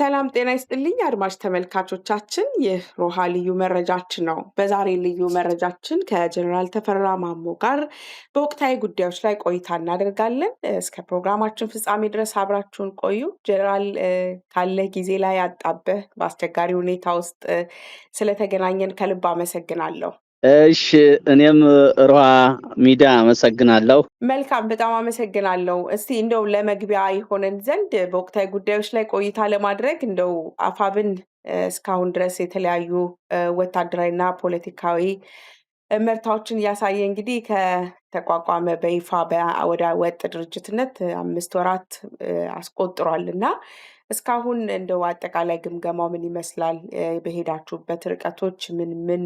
ሰላም ጤና ይስጥልኝ አድማጭ ተመልካቾቻችን፣ ይህ ሮሃ ልዩ መረጃችን ነው። በዛሬ ልዩ መረጃችን ከጀነራል ተፈራ ማሞ ጋር በወቅታዊ ጉዳዮች ላይ ቆይታ እናደርጋለን። እስከ ፕሮግራማችን ፍጻሜ ድረስ አብራችሁን ቆዩ። ጀነራል ካለ ጊዜ ላይ አጣበህ በአስቸጋሪ ሁኔታ ውስጥ ስለተገናኘን ከልብ አመሰግናለሁ። እሺ እኔም ሮሃ ሚዲያ አመሰግናለሁ። መልካም በጣም አመሰግናለሁ። እስቲ እንደው ለመግቢያ ይሆነን ዘንድ በወቅታዊ ጉዳዮች ላይ ቆይታ ለማድረግ እንደው አፋብን እስካሁን ድረስ የተለያዩ ወታደራዊና ፖለቲካዊ ምርታዎችን እያሳየ እንግዲህ ከተቋቋመ በይፋ ወደ ወጥ ድርጅትነት 5 ወራት አስቆጥሯል እና እስካሁን እንደው አጠቃላይ ግምገማው ምን ይመስላል? በሄዳችሁበት ርቀቶች ምን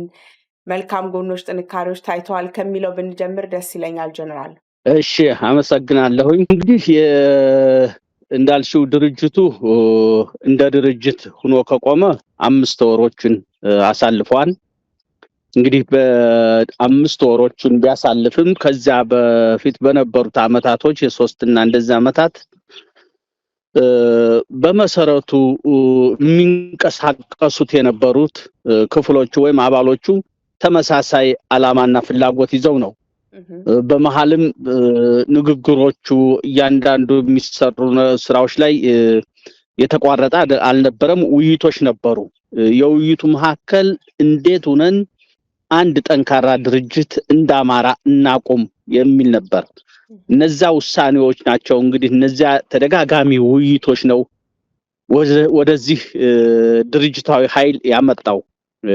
መልካም ጎኖች፣ ጥንካሬዎች ታይተዋል ከሚለው ብንጀምር ደስ ይለኛል ጀነራል። እሺ አመሰግናለሁኝ። እንግዲህ እንዳልሽው ድርጅቱ እንደ ድርጅት ሆኖ ከቆመ 5 ወሮችን አሳልፏል። እንግዲህ በ5 ወሮችን ቢያሳልፍም ከዛ በፊት በነበሩት አመታቶች የ3 እና እንደዛ አመታት በመሰረቱ የሚንቀሳቀሱት የነበሩት ክፍሎቹ ወይም አባሎቹ ተመሳሳይ ዓላማና ፍላጎት ይዘው ነው። በመሐልም ንግግሮቹ እያንዳንዱ የሚሰሩ ስራዎች ላይ የተቋረጠ አልነበረም። ውይይቶች ነበሩ። የውይይቱ መካከል እንዴት ሆነን አንድ ጠንካራ ድርጅት እንደ አማራ እናቆም የሚል ነበር። እነዛ ውሳኔዎች ናቸው እንግዲህ እነዚያ ተደጋጋሚ ውይይቶች ነው ወደዚህ ድርጅታዊ ኃይል ያመጣው።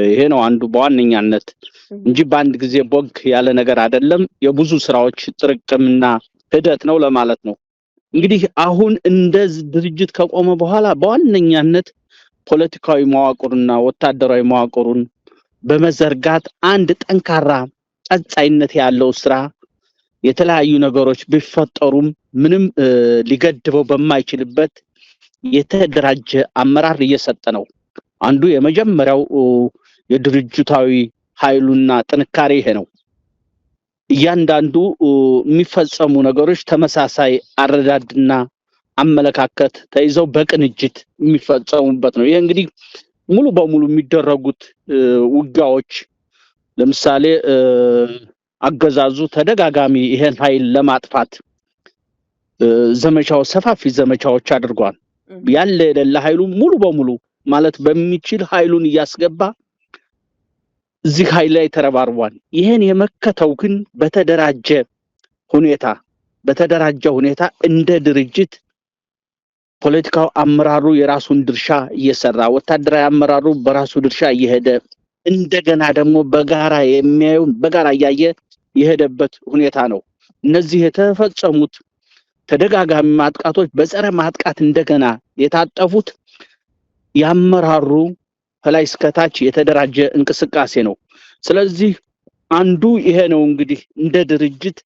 ይሄ ነው አንዱ በዋነኛነት እንጂ በአንድ ጊዜ ቦግ ያለ ነገር አይደለም። የብዙ ስራዎች ጥርቅምና ሂደት ነው ለማለት ነው። እንግዲህ አሁን እንደዚህ ድርጅት ከቆመ በኋላ በዋነኛነት ፖለቲካዊ መዋቅሩና ወታደራዊ መዋቅሩን በመዘርጋት አንድ ጠንካራ ቀጣይነት ያለው ስራ የተለያዩ ነገሮች ቢፈጠሩም ምንም ሊገድበው በማይችልበት የተደራጀ አመራር እየሰጠ ነው። አንዱ የመጀመሪያው የድርጅታዊ ኃይሉና ጥንካሬ ይሄ ነው። እያንዳንዱ የሚፈጸሙ ነገሮች ተመሳሳይ አረዳድና አመለካከት ተይዘው በቅንጅት የሚፈጸሙበት ነው። ይሄ እንግዲህ ሙሉ በሙሉ የሚደረጉት ውጊያዎች ለምሳሌ አገዛዙ ተደጋጋሚ ይሄን ኃይል ለማጥፋት ሰፋፊ ዘመቻዎች አድርጓል። ያለ የሌለ ኃይሉ ሙሉ በሙሉ ማለት በሚችል ኃይሉን እያስገባ እዚህ ኃይል ላይ ተረባርቧል። ይሄን የመከተው ግን በተደራጀ ሁኔታ እንደ ድርጅት ፖለቲካው አመራሩ የራሱን ድርሻ እየሰራ ወታደራዊ አመራሩ በራሱ ድርሻ እየሄደ እንደገና ደግሞ በጋራ የሚያዩን በጋራ እያየ የሄደበት ሁኔታ ነው። እነዚህ የተፈጸሙት ተደጋጋሚ ማጥቃቶች በጸረ ማጥቃት እንደገና የታጠፉት ያመራሩ ከላይ እስከታች የተደራጀ እንቅስቃሴ ነው። ስለዚህ አንዱ ይሄ ነው እንግዲህ እንደ ድርጅት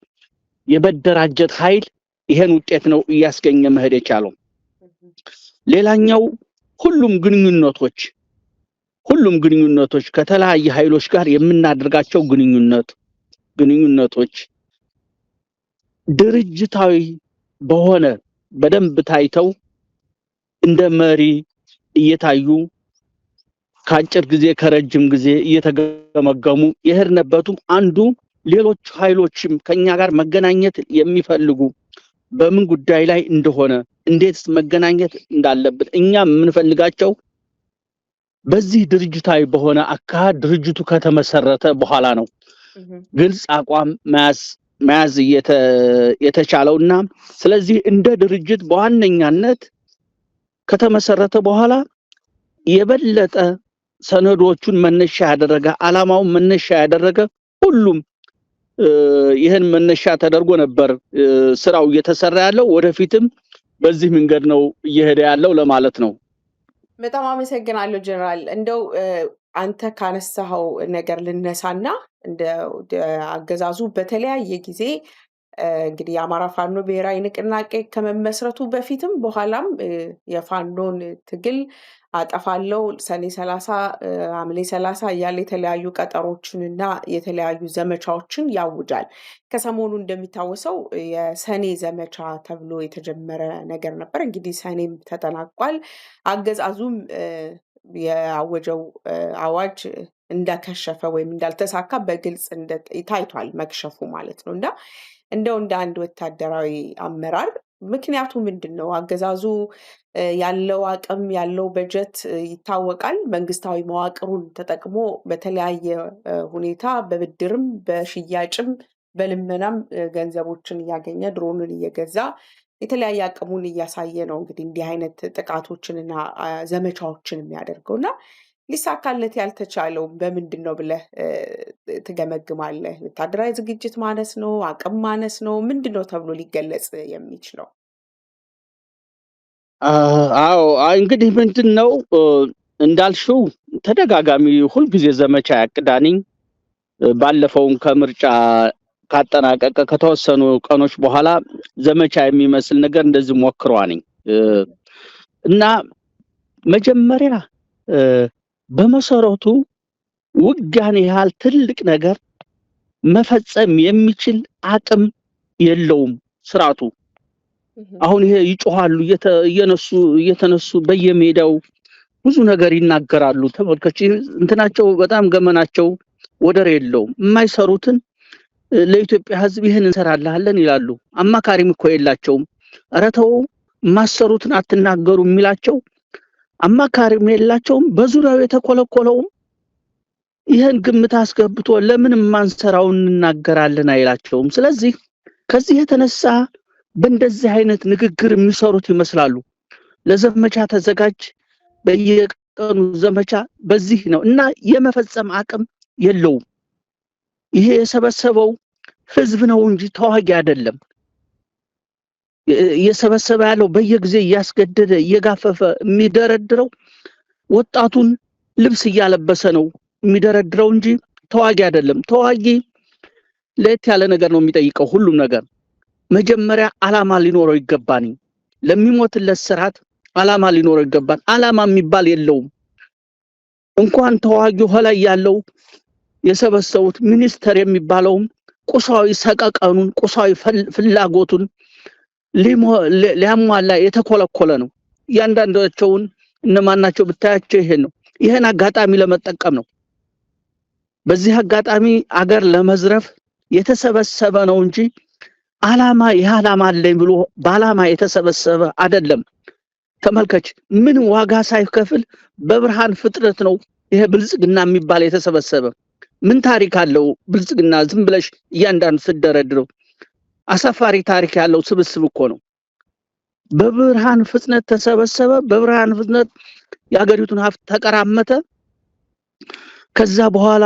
የመደራጀት ኃይል ይሄን ውጤት ነው እያስገኘ መሄድ የቻለው። ሌላኛው ሁሉም ግንኙነቶች ከተለያየ ኃይሎች ጋር የምናደርጋቸው ግንኙነቶች ድርጅታዊ በሆነ በደንብ ታይተው እንደ መሪ እየታዩ ከአጭር ጊዜ ከረጅም ጊዜ እየተገመገሙ የሄድንበቱ አንዱ ሌሎች ኃይሎችም ከኛ ጋር መገናኘት የሚፈልጉ በምን ጉዳይ ላይ እንደሆነ እንዴት መገናኘት እንዳለበት እኛ የምንፈልጋቸው በዚህ ድርጅታዊ በሆነ አካሄድ ድርጅቱ ከተመሰረተ በኋላ ነው ግልጽ አቋም መያዝ የተቻለውና ስለዚህ እንደ ድርጅት በዋነኛነት ከተመሰረተ በኋላ የበለጠ ሰነዶቹን መነሻ ያደረገ ዓላማውን መነሻ ያደረገ ሁሉም ይሄን መነሻ ተደርጎ ነበር ስራው እየተሰራ ያለው። ወደፊትም በዚህ መንገድ ነው እየሄደ ያለው ለማለት ነው። በጣም አመሰግናለሁ ጀነራል። እንደው አንተ ካነሳው ነገር ልነሳና እንደ አገዛዙ በተለያየ ጊዜ እንግዲህ የአማራ ፋኖ ብሔራዊ ንቅናቄ ከመመስረቱ በፊትም በኋላም የፋኖን ትግል አጠፋለው ሰኔ 30 ሐምሌ 30 እያለ የተለያዩ ቀጠሮችንና የተለያዩ ዘመቻዎችን ያውጃል። ከሰሞኑ እንደሚታወሰው የሰኔ ዘመቻ ተብሎ የተጀመረ ነገር ነበር። እንግዲህ ሰኔም ተጠናቋል። አገዛዙም ያወጀው አዋጅ እንደከሸፈ ወይም እንዳልተሳካ በግልጽ ታይቷል፣ መክሸፉ ማለት ነው። እና እንደው እንደ አንድ ወታደራዊ አመራር ምክንያቱ ምንድነው? አገዛዙ ያለው አቅም ያለው በጀት ይታወቃል። መንግስታዊ መዋቅሩን ተጠቅሞ በተለያየ ሁኔታ በብድርም በሽያጭም በልመናም ገንዘቦችን እያገኘ ድሮንን እየገዛ የተለያየ አቅሙን እያሳየ ነው እንግዲህ እንዲህ አይነት ጥቃቶችንና ዘመቻዎችን የሚያደርገው እና ሊሳካለት ያልተቻለው በምንድን ነው ብለህ ትገመግማለህ? ወታደራዊ ዝግጅት ማነስ ነው? አቅም ማነስ ነው? ምንድን ነው ተብሎ ሊገለጽ የሚችለው? አዎ እንግዲህ ምንድን ነው እንዳልሽው ተደጋጋሚ ሁልጊዜ ዘመቻ ያቅዳንኝ ባለፈውም ከምርጫ ካጠናቀቀ ከተወሰኑ ቀኖች በኋላ ዘመቻ የሚመስል ነገር እንደዚህ ሞክሯንኝ እና መጀመሪያ በመሰረቱ ውጊያን ያህል ትልቅ ነገር መፈጸም የሚችል አቅም የለውም ስርዓቱ። አሁን ይሄ ይጮሃሉ እየተነሱ በየሜዳው ብዙ ነገር ይናገራሉ። ተመልከች፣ እንትናቸው በጣም ገመናቸው ወደር የለውም። የማይሰሩትን ለኢትዮጵያ ሕዝብ ይሄን እንሰራለን ይላሉ። አማካሪም እኮ የላቸውም። ኧረ ተው የማሰሩትን አትናገሩ የሚላቸው አማካሪም የላቸውም። በዙሪያው የተኮለኮለውም ይሄን ግምት አስገብቶ ለምን ማንሰራውን እንናገራለን አይላቸውም። ስለዚህ ከዚህ የተነሳ በእንደዚህ አይነት ንግግር የሚሰሩት ይመስላሉ። ለዘመቻ ተዘጋጅ፣ በየቀኑ ዘመቻ በዚህ ነው እና የመፈጸም አቅም የለውም። ይሄ የሰበሰበው ህዝብ ነው እንጂ ተዋጊ አይደለም። የሰበሰበ ያለው በየጊዜ እያስገደደ እየጋፈፈ የሚደረድረው ወጣቱን ልብስ እያለበሰ ነው የሚደረድረው እንጂ ተዋጊ አይደለም። ተዋጊ ለየት ያለ ነገር ነው የሚጠይቀው። ሁሉም ነገር መጀመሪያ አላማ ሊኖረው ይገባል። ለሚሞትለት ስርዓት አላማ ሊኖረው ይገባል። አላማ የሚባል የለውም። እንኳን ተዋጊው ላይ ያለው የሰበሰቡት ሚኒስተር የሚባለውም ቁሳዊ ሰቀቀኑን ቁሳዊ ፍላጎቱን ሊያሟላ የተኮለኮለ ነው። ያንዳንዳቸውን እነማናቸው ብታያቸው ይሄን ነው። ይሄን አጋጣሚ ለመጠቀም ነው። በዚህ አጋጣሚ አገር ለመዝረፍ የተሰበሰበ ነው እንጂ አላማ የአላማ አለኝ ብሎ ባላማ የተሰበሰበ አይደለም። ተመልከች፣ ምን ዋጋ ሳይከፍል በብርሃን ፍጥረት ነው ይሄ ብልጽግና የሚባል የተሰበሰበ። ምን ታሪክ አለው ብልጽግና? ዝም ብለሽ እያንዳንዱ ስትደረድረው አሳፋሪ ታሪክ ያለው ስብስብ እኮ ነው። በብርሃን ፍጥነት ተሰበሰበ፣ በብርሃን ፍጥነት የሀገሪቱን ሀብት ተቀራመተ። ከዛ በኋላ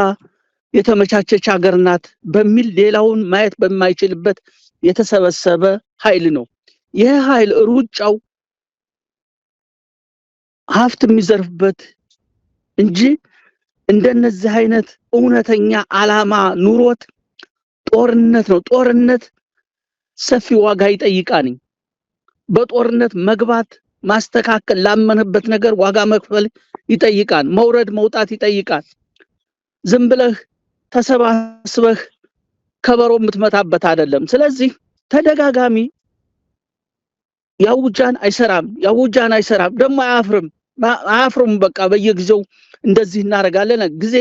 የተመቻቸች ሀገር ናት በሚል ሌላውን ማየት በማይችልበት የተሰበሰበ ኃይል ነው። ይህ ኃይል ሩጫው ሀብት የሚዘርፍበት እንጂ እንደነዚህ አይነት እውነተኛ አላማ ኑሮት ጦርነት ነው። ጦርነት ሰፊ ዋጋ ይጠይቃል። በጦርነት መግባት ማስተካከል ላመነበት ነገር ዋጋ መክፈል ይጠይቃል። መውረድ መውጣት ይጠይቃል። ዝም ብለህ ተሰባስበህ ከበሮ የምትመታበት አይደለም። ስለዚህ ተደጋጋሚ ያውጃን አይሰራም ደግሞ አያፍርም። በቃ በየጊዜው እንደዚህ እናረጋለን፣ ጊዜ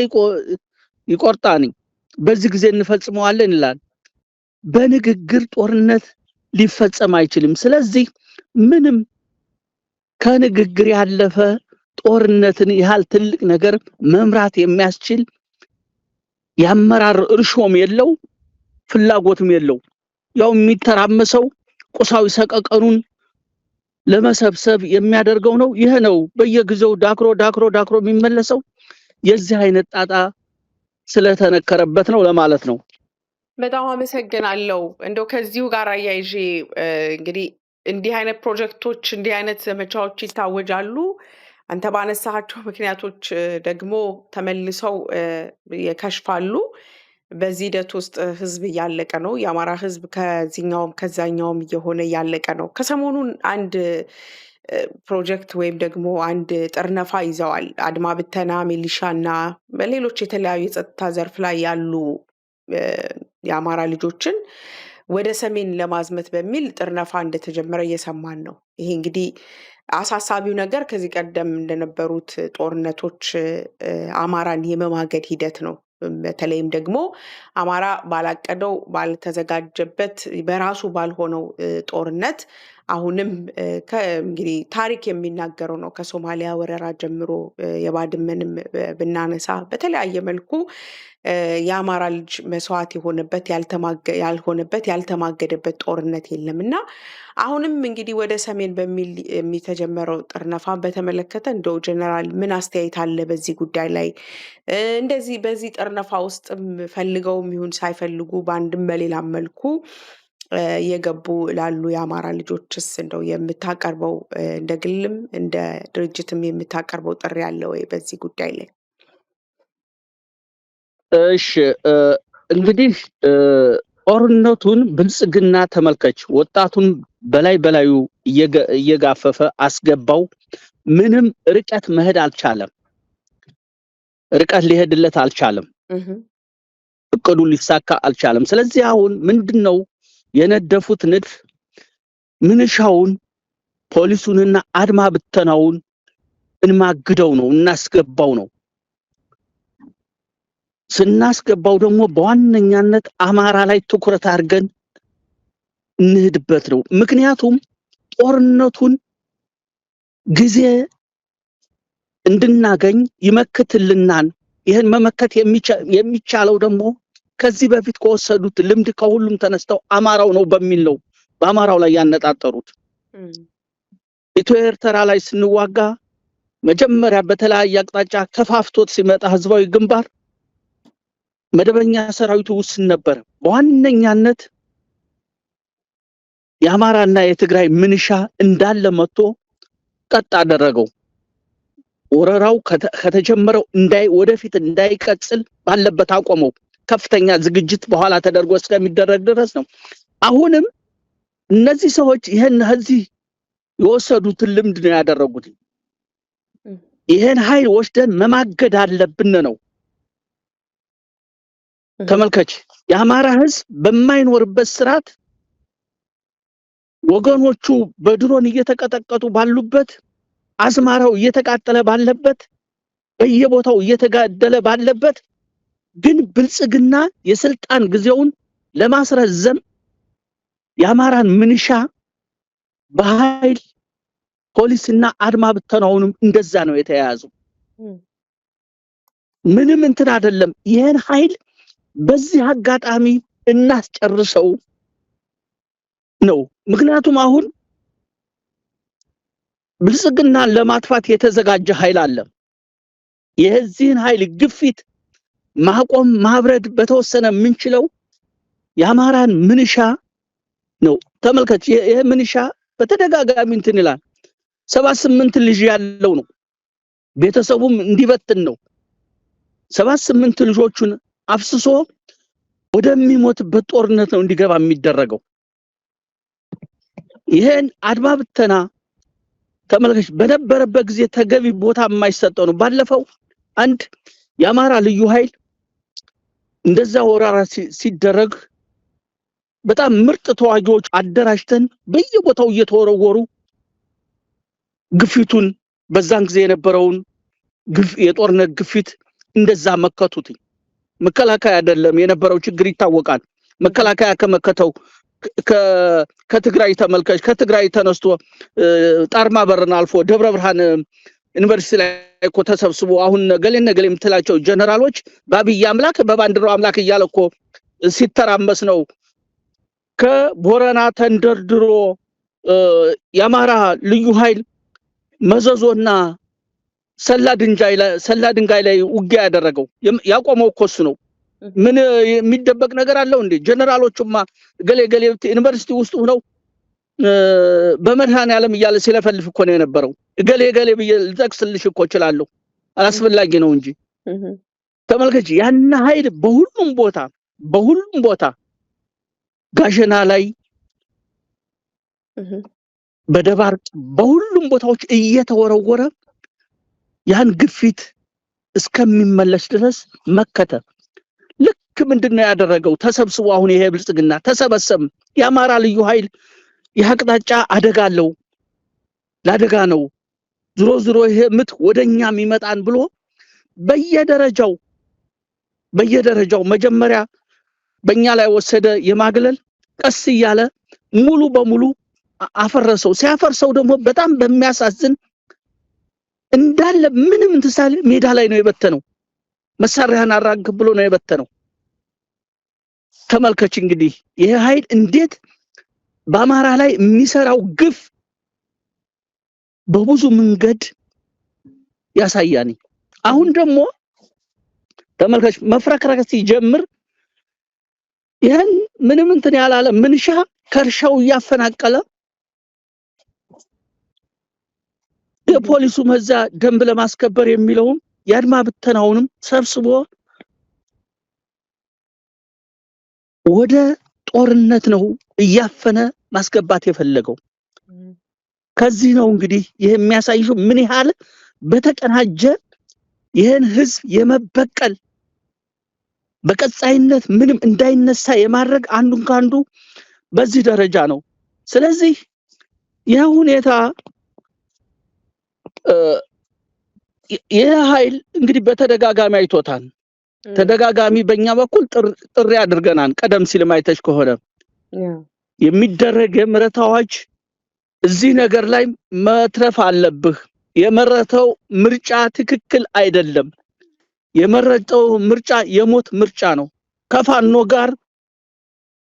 ይቆርጣን፣ በዚህ ጊዜ እንፈጽመዋለን ይላል። በንግግር ጦርነት ሊፈጸም አይችልም። ስለዚህ ምንም ከንግግር ያለፈ ጦርነትን ያህል ትልቅ ነገር መምራት የሚያስችል ያመራር እርሾም የለው ፍላጎትም የለው። ያው የሚተራመሰው ቁሳዊ ሰቀቀኑን ለመሰብሰብ የሚያደርገው ነው። ይሄ ነው በየጊዜው ዳክሮ የሚመለሰው። የዚህ አይነት ጣጣ ስለተነከረበት ነው ለማለት ነው። በጣም አመሰግናለሁ። እንደው ከዚሁ ጋር አያይዤ እንግዲህ እንዲህ አይነት ፕሮጀክቶች እንዲህ አይነት ዘመቻዎች ይታወጃሉ። አንተ ባነሳቸው ምክንያቶች ደግሞ ተመልሰው ይከሽፋሉ። በዚህ ሂደት ውስጥ ህዝብ እያለቀ ነው። የአማራ ህዝብ ከዚህኛውም ከዛኛውም እየሆነ እያለቀ ነው። ከሰሞኑን አንድ ፕሮጀክት ወይም ደግሞ አንድ ጥርነፋ ይዘዋል። አድማ ብተና፣ ሚሊሻና በሌሎች የተለያዩ የጸጥታ ዘርፍ ላይ ያሉ የአማራ ልጆችን ወደ ሰሜን ለማዝመት በሚል ጥርነፋ እንደተጀመረ እየሰማን ነው። ይሄ እንግዲህ አሳሳቢው ነገር ከዚህ ቀደም እንደነበሩት ጦርነቶች አማራን የመማገድ ሂደት ነው። በተለይም ደግሞ አማራ ባላቀደው ባልተዘጋጀበት በራሱ ባልሆነው ጦርነት አሁንም እንግዲህ ታሪክ የሚናገረው ነው። ከሶማሊያ ወረራ ጀምሮ የባድመንም ብናነሳ በተለያየ መልኩ የአማራ ልጅ መስዋዕት የሆነበት ያልተማገደበት ጦርነት የለም እና አሁንም እንግዲህ ወደ ሰሜን በሚል የሚተጀመረው ጥርነፋ በተመለከተ እንደው ጀነራል ምን አስተያየት አለ በዚህ ጉዳይ ላይ? እንደዚህ በዚህ ጥርነፋ ውስጥም ፈልገውም ይሁን ሳይፈልጉ በአንድም በሌላም መልኩ የገቡ ላሉ የአማራ ልጆችስ እንደው የምታቀርበው እንደ ግልም እንደ ድርጅትም የምታቀርበው ጥሪ አለ ወይ በዚህ ጉዳይ ላይ? እሺ እንግዲህ ጦርነቱን ብልጽግና ተመልከች፣ ወጣቱን በላዩ እየጋፈፈ አስገባው። ምንም ርቀት መሄድ አልቻለም። ርቀት ሊሄድለት አልቻለም። እቅዱ ሊሳካ አልቻለም። ስለዚህ አሁን ምንድነው የነደፉት ንድፍ? ምንሻውን ፖሊሱንና አድማ ብተናውን እንማግደው ነው፣ እናስገባው ነው። ስናስገባው ደግሞ በዋነኛነት አማራ ላይ ትኩረት አድርገን እንሄድበት ነው። ምክንያቱም ጦርነቱን ጊዜ እንድናገኝ ይመክትልናል። ይህን መመከት የሚቻለው ደግሞ ከዚህ በፊት ከወሰዱት ልምድ ከሁሉም ተነስተው አማራው ነው በሚል ነው በአማራው ላይ ያነጣጠሩት። ኢትዮ ኤርትራ ላይ ስንዋጋ መጀመሪያ በተለያየ አቅጣጫ ከፋፍቶት ሲመጣ ህዝባዊ ግንባር መደበኛ ሰራዊቱ ውስን ነበር። በዋነኛነት የአማራና የትግራይ ምንሻ እንዳለ መጥቶ ቀጥ አደረገው። ወረራው ከተጀመረው ወደፊት እንዳይቀጥል ባለበት አቆመው። ከፍተኛ ዝግጅት በኋላ ተደርጎ እስከሚደረግ ድረስ ነው። አሁንም እነዚህ ሰዎች ይሄን እዚህ የወሰዱትን ልምድ ነው ያደረጉት። ይሄን ኃይል ወስደን መማገድ አለብን ነው። ተመልከች፣ የአማራ ህዝብ በማይኖርበት ስርዓት ወገኖቹ በድሮን እየተቀጠቀጡ ባሉበት፣ አዝማራው እየተቃጠለ ባለበት፣ በየቦታው እየተጋደለ ባለበት ግን ብልጽግና የስልጣን ጊዜውን ለማስረዘም የአማራን ምንሻ በኃይል ፖሊስና አድማ ብተናውንም እንደዛ ነው የተያያዘው። ምንም እንትን አይደለም። ይሄን ኃይል በዚህ አጋጣሚ እናስጨርሰው ነው። ምክንያቱም አሁን ብልጽግና ለማጥፋት የተዘጋጀ ኃይል አለ። የዚህን ኃይል ግፊት ማቆም ማብረድ በተወሰነ ምንችለው የአማራን ምንሻ ነው። ተመልከች፣ ይሄ ምንሻ በተደጋጋሚ እንትን ይላል። 78 ልጅ ያለው ነው። ቤተሰቡም እንዲበትን ነው። 78 ልጆቹን አፍስሶ ወደሚሞትበት ጦርነት ነው እንዲገባ የሚደረገው። ይሄን አድማ ብተና ተመልከች፣ በነበረበት ጊዜ ተገቢ ቦታ የማይሰጠው ነው። ባለፈው አንድ የአማራ ልዩ ኃይል እንደዛ ወራራ ሲደረግ በጣም ምርጥ ተዋጊዎች አደራጅተን በየቦታው እየተወረወሩ ግፊቱን በዛን ጊዜ የነበረውን የጦርነት ግፊት እንደዛ መከቱት። መከላከያ አይደለም የነበረው ችግር ይታወቃል። መከላከያ ከመከተው ከትግራይ ተመልከች፣ ከትግራይ ተነስቶ ጣርማ በረን አልፎ ደብረ ብርሃን ዩኒቨርሲቲ ላይ እኮ ተሰብስቦ አሁን ገሌ የምትላቸው ጀነራሎች በአብይ አምላክ በባንዲራው አምላክ እያለ እኮ ሲተራመስ ነው። ከቦረና ተንደርድሮ የአማራ ልዩ ኃይል መዘዞና ሰላ ድንጋይ ላይ ውጊያ ያደረገው ያቆመው እኮ እሱ ነው። ምን የሚደበቅ ነገር አለው እንዴ? ጀነራሎቹማ ገሌ ዩኒቨርሲቲ ውስጥ ሆነው በመድኃኔ ዓለም እያለ ሲለፈልፍ እኮ ነው የነበረው። ገሌ ብዬ ልጠቅስልሽ እኮ እችላለሁ፣ አላስፈላጊ ነው እንጂ። ተመልከች፣ ያን ኃይል በሁሉም ቦታ ጋሸና ላይ በደባርቅ በሁሉም ቦታዎች እየተወረወረ ያን ግፊት እስከሚመለስ ድረስ መከተ። ልክ ምንድነው ያደረገው? ተሰብስቦ አሁን ይሄ ብልጽግና ተሰበሰበ። የአማራ ልዩ ኃይል የአቅጣጫ አደጋ አለው፣ ለአደጋ ነው፣ ዝሮ ይሄ ምት ወደኛም ይመጣን ብሎ በየደረጃው መጀመሪያ በእኛ ላይ ወሰደ የማግለል፣ ቀስ እያለ ሙሉ በሙሉ አፈረሰው። ሲያፈርሰው ደግሞ በጣም በሚያሳዝን እንዳለ ምንም እንትሳለ ሜዳ ላይ ነው የበተነው። መሳሪያን አራግብ ብሎ ነው የበተነው። ተመልከች እንግዲህ ይሄ ኃይል እንዴት በአማራ ላይ የሚሰራው ግፍ በብዙ መንገድ ያሳያኒ። አሁን ደግሞ ተመልከች መፍረክረክ ሲጀምር ይሄን ምንም እንትን ያላለ ምንሻ ከርሻው ያፈናቀለ የፖሊሱ መዛ ደንብ ለማስከበር የሚለውን ያድማ ብተናውንም ሰብስቦ ወደ ጦርነት ነው እያፈነ ማስገባት የፈለገው። ከዚህ ነው እንግዲህ ይሄ የሚያሳየው ምን ያህል በተቀናጀ ይሄን ህዝብ የመበቀል በቀጻይነት ምንም እንዳይነሳ የማድረግ አንዱን ካንዱ በዚህ ደረጃ ነው። ስለዚህ ይሄ ሁኔታ ይሄ ኃይል እንግዲህ በተደጋጋሚ አይቶታል። ተደጋጋሚ በእኛ በኩል ጥሪ አድርገናል። ቀደም ሲል ማይተሽ ከሆነ የሚደረግ የምህረት አዋጅ እዚህ ነገር ላይ መትረፍ አለብህ። የመረተው ምርጫ ትክክል አይደለም። የመረጠው ምርጫ የሞት ምርጫ ነው። ከፋኖ ጋር